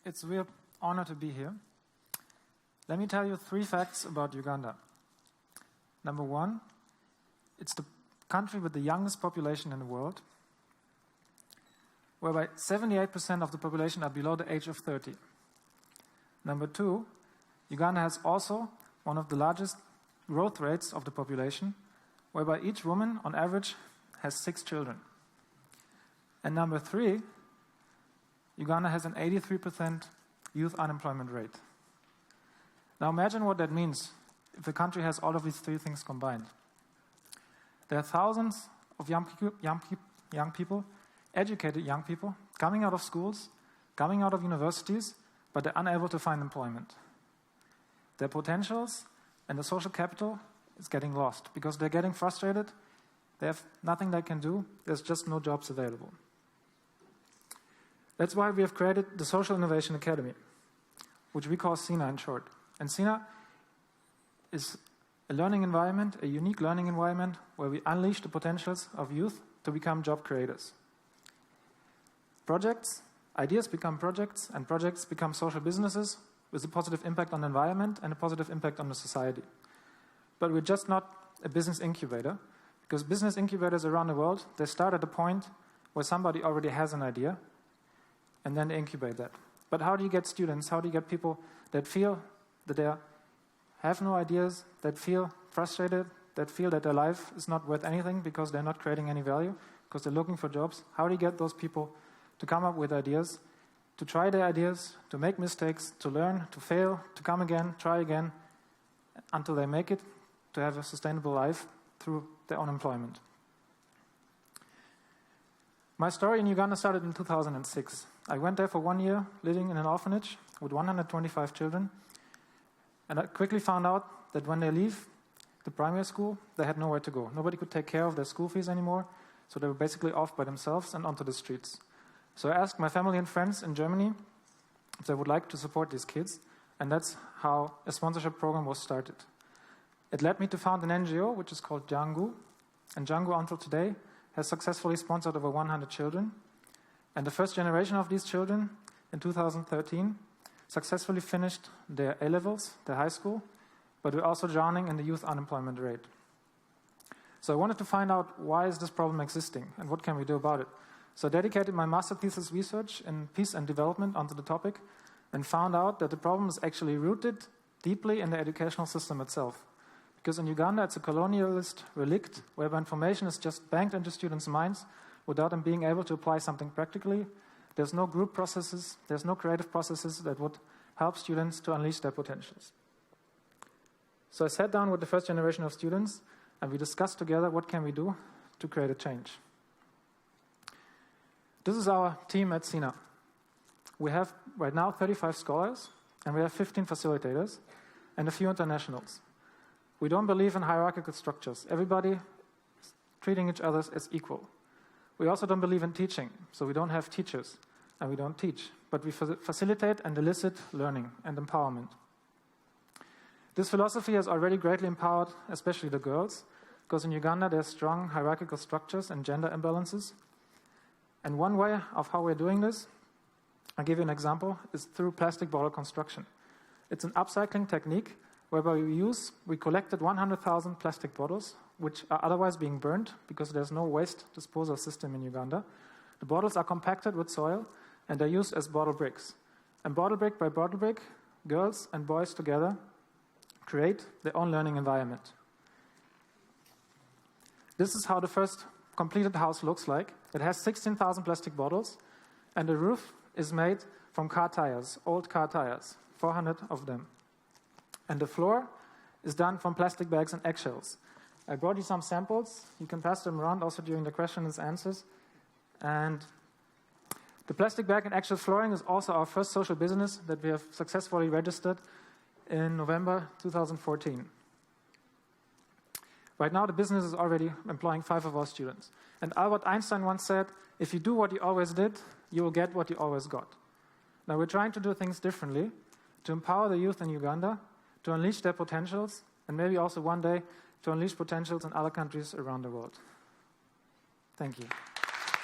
It's a real honor to be here. Let me tell you 3 facts about Uganda. Number 1, it's the country with the youngest population in the world, whereby 78% of the population are below the age of 30. Number 2, Uganda has also one of the largest growth rates of the population, whereby each woman, on average, has 6 children. And number 3, Uganda has an 83% youth unemployment rate. Now imagine what that means if the country has all of these 3 things combined. There are thousands of young people, educated young people, coming out of schools, coming out of universities, but they're unable to find employment. Their potentials and the social capital is getting lost because they're getting frustrated. They have nothing they can do. There's just no jobs available. That's why we have created the Social Innovation Academy, which we call SINA in short. And SINA is a learning environment, a unique learning environment where we unleash the potentials of youth to become job creators. Ideas become projects, and projects become social businesses with a positive impact on the environment and a positive impact on the society. But we're just not a business incubator, because business incubators around the world, they start at a point where somebody already has an idea, and then they incubate that. But how do you get students, how do you get people that feel that they have no ideas, that feel frustrated, that feel that their life is not worth anything because they're not creating any value, because they're looking for jobs? How do you get those people to come up with ideas, to try their ideas, to make mistakes, to learn, to fail, to come again, try again, until they make it, to have a sustainable life through their own employment? My story in Uganda started in 2006. I went there for 1 year, living in an orphanage with 125 children, and I quickly found out that when they leave the primary school, they had nowhere to go. Nobody could take care of their school fees anymore, so they were basically off by themselves and onto the streets. So I asked my family and friends in Germany if they would like to support these kids, and that's how a sponsorship program was started. It led me to found an NGO, which is called Django, and Django until today has successfully sponsored over 100 children, and the first generation of these children in 2013 successfully finished their A-levels, their high school, but we're also drowning in the youth unemployment rate. So I wanted to find out, why is this problem existing and what can we do about it? So I dedicated my master thesis research in peace and development onto the topic and found out that the problem is actually rooted deeply in the educational system itself. Because in Uganda, it's a colonialist relict whereby information is just banked into students' minds without them being able to apply something practically. There's no group processes, there's no creative processes that would help students to unleash their potentials. So I sat down with the first generation of students and we discussed together what can we do to create a change. This is our team at SINA. We have right now 35 scholars and we have 15 facilitators and a few internationals. We don't believe in hierarchical structures. Everybody is treating each other as equal. We also don't believe in teaching, so we don't have teachers and we don't teach, but we facilitate and elicit learning and empowerment. This philosophy has already greatly empowered especially the girls, because in Uganda there are strong hierarchical structures and gender imbalances. And one way of how we're doing this, I'll give you an example, is through plastic bottle construction. It's an upcycling technique whereby we collected 100,000 plastic bottles, which are otherwise being burned because there's no waste disposal system in Uganda. The bottles are compacted with soil and they're used as bottle bricks. And bottle brick by bottle brick, girls and boys together create their own learning environment. This is how the first completed house looks like. It has 16,000 plastic bottles and the roof is made from car tires, old car tires, 400 of them. And the floor is done from plastic bags and eggshells. I brought you some samples. You can pass them around also during the questions and answers. And the plastic bag and eggshell flooring is also our first social business that we have successfully registered in November 2014. Right now, the business is already employing 5 of our students. And Albert Einstein once said, if you do what you always did, you will get what you always got. Now, we're trying to do things differently to empower the youth in Uganda, to unleash their potentials, and maybe also one day to unleash potentials in other countries around the world. Thank you.